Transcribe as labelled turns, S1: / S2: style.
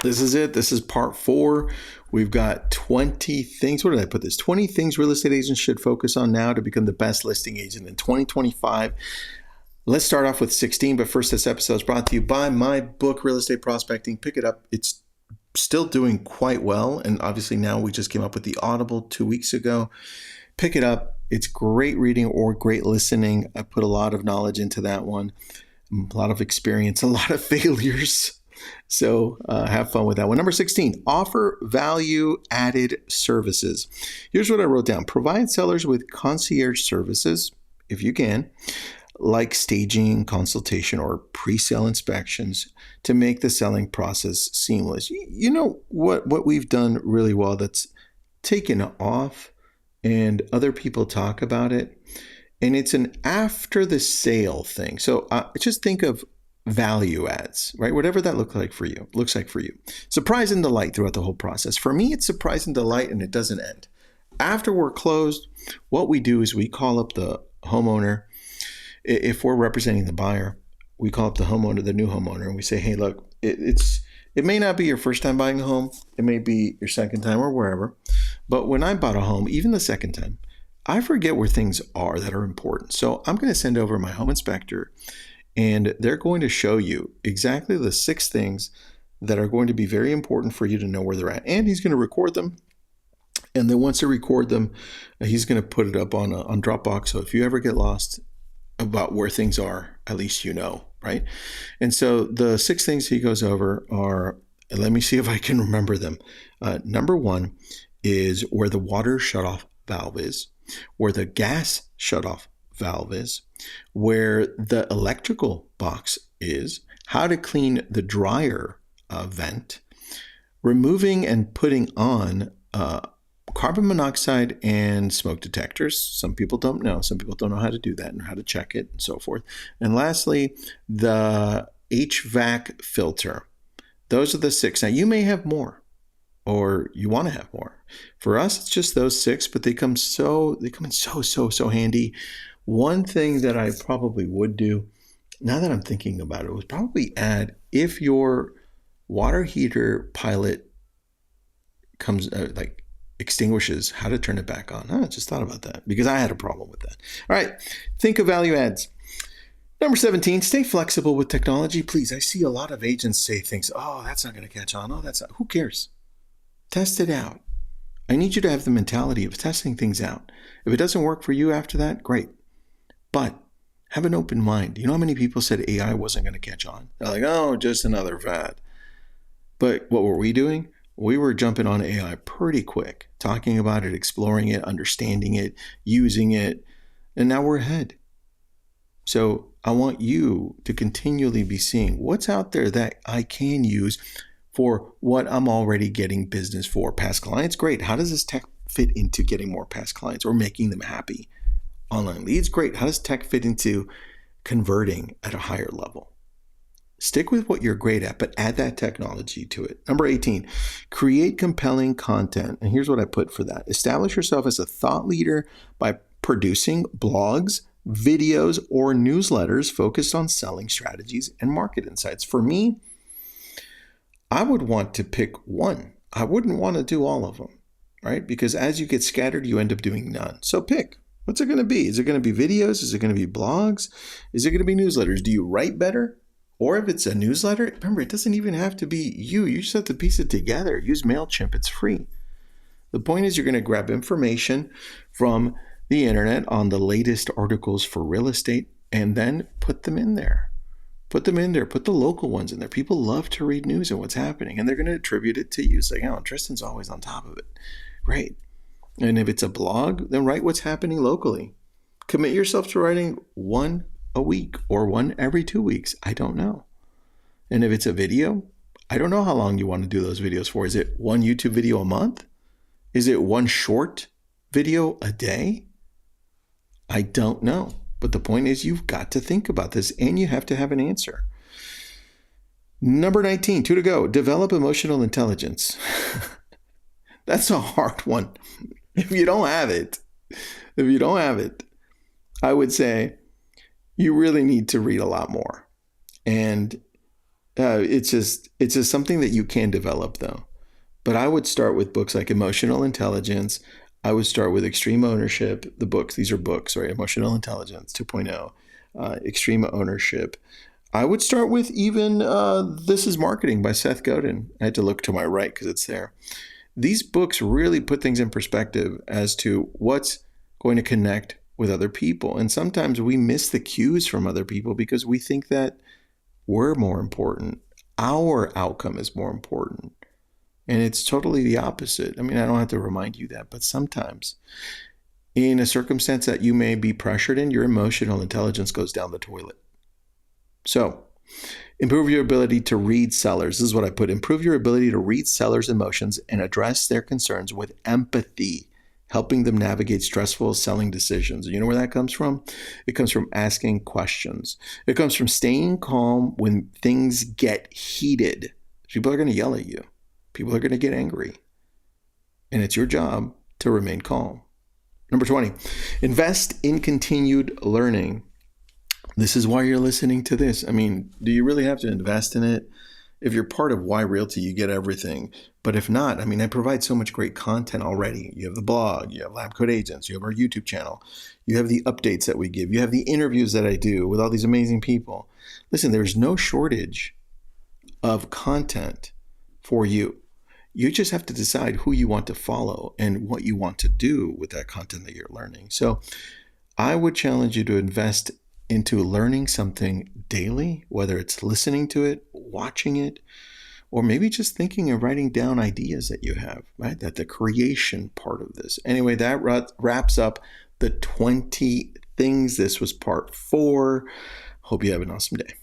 S1: This is it. This is part 4. We've got 20 things. What did I put this? 20 things real estate agents should focus on now to become the best listing agent in 2025. Let's start off with 16. But first, this episode is brought to you by my book, Real Estate Prospecting. Pick it up. It's still doing quite well. And obviously now we just came up with the Audible 2 weeks ago. Pick it up. It's great reading or great listening. I put a lot of knowledge into that one, a lot of experience, a lot of failures. So have fun with that one. Number 16, offer value-added services. Here's what I wrote down. Provide sellers with concierge services, if you can, like staging, consultation, or pre-sale inspections to make the selling process seamless. You know what we've done really well that's taken off and other people talk about it, and it's an after the sale thing. So just think of value adds, right? Whatever that looks like for you. Surprise and delight throughout the whole process. For me, it's surprise and delight, and it doesn't end. After we're closed, what we do is we call up the homeowner. If we're representing the buyer, we call up the homeowner, the new homeowner, and we say, hey, look, it may not be your first time buying a home. It may be your second time or wherever. But when I bought a home, even the second time, I forget where things are that are important. So I'm going to send over my home inspector, and they're going to show you exactly the 6 things that are going to be very important for you to know where they're at. And he's going to record them. And then once they record them, he's going to put it up on Dropbox. So if you ever get lost about where things are, at least you know, right? And so the 6 things he goes over are, let me see if I can remember them. Number 1 is where the water shutoff valve is, where the gas shutoff valve is, where the electrical box is, how to clean the dryer vent, removing and putting on carbon monoxide and smoke detectors. Some people don't know. Some people don't know how to do that and how to check it and so forth. And lastly, the HVAC filter. Those are the 6. Now, you may have more, or you want to have more. For us, it's just those 6, but they come in so handy. One thing that I probably would do, now that I'm thinking about it, would probably add, if your water heater pilot comes extinguishes, how to turn it back on. I just thought about that because I had a problem with that. All right, think of value adds. Number 17, stay flexible with technology. Please, I see a lot of agents say things, oh, that's not going to catch on. Oh, that's not. Who cares? Test it out. I need you to have the mentality of testing things out. If it doesn't work for you after that, great. But have an open mind. You know how many people said AI wasn't going to catch on? They're like, oh, just another fad. But what were we doing? We were jumping on AI pretty quick, talking about it, exploring it, understanding it, using it, and now we're ahead. So I want you to continually be seeing what's out there that I can use for what I'm already getting business for. Past clients, great. How does this tech fit into getting more past clients or making them happy? Online leads, great. How does tech fit into converting at a higher level? Stick with what you're great at, but add that technology to it. Number 18, create compelling content. And here's what I put for that. Establish yourself as a thought leader by producing blogs, videos, or newsletters focused on selling strategies and market insights. For me, I would want to pick one. I wouldn't want to do all of them, right? Because as you get scattered, you end up doing none. So pick. What's it going to be? Is it going to be videos? Is it going to be blogs? Is it going to be newsletters? Do you write better? Or if it's a newsletter, remember, it doesn't even have to be you. You just have to piece it together. Use MailChimp. It's free. The point is you're going to grab information from the internet on the latest articles for real estate and then put them in there. Put them in there. Put the local ones in there. People love to read news and what's happening, and they're going to attribute it to you. It's like, oh, Tristan's always on top of it. Great. And if it's a blog, then write what's happening locally. Commit yourself to writing one a week or one every 2 weeks. I don't know. And if it's a video, I don't know how long you want to do those videos for. Is it one YouTube video a month? Is it one short video a day? I don't know. But the point is you've got to think about this and you have to have an answer. Number 19, 2 to go. Develop emotional intelligence. That's a hard one. If you don't have it, I would say you really need to read a lot more. And It's just something that you can develop though. But I would start with books like Emotional Intelligence. I would start with Extreme Ownership. The books, these are books, right? Emotional Intelligence 2.0, Extreme Ownership. I would start with even This is Marketing by Seth Godin. I had to look to my right because it's there. These books really put things in perspective as to what's going to connect with other people. And sometimes we miss the cues from other people because we think that we're more important. Our outcome is more important. And it's totally the opposite. I mean, I don't have to remind you that, but sometimes in a circumstance that you may be pressured in, your emotional intelligence goes down the toilet. So, improve your ability to read sellers. This is what I put. Improve your ability to read sellers' emotions and address their concerns with empathy, helping them navigate stressful selling decisions. You know where that comes from? It comes from asking questions. It comes from staying calm when things get heated. People are going to yell at you. People are going to get angry. And it's your job to remain calm. Number 20, invest in continued learning. This is why you're listening to this. I mean, do you really have to invest in it? If you're part of Why Realty, you get everything. But if not, I mean, I provide so much great content already. You have the blog, you have Lab Code Agents, you have our YouTube channel, you have the updates that we give, you have the interviews that I do with all these amazing people. Listen, there's no shortage of content for you. You just have to decide who you want to follow and what you want to do with that content that you're learning. So I would challenge you to invest into learning something daily, whether it's listening to it, watching it, or maybe just thinking and writing down ideas that you have, right? That the creation part of this. Anyway, that wraps up the 20 things. This was part 4. Hope you have an awesome day.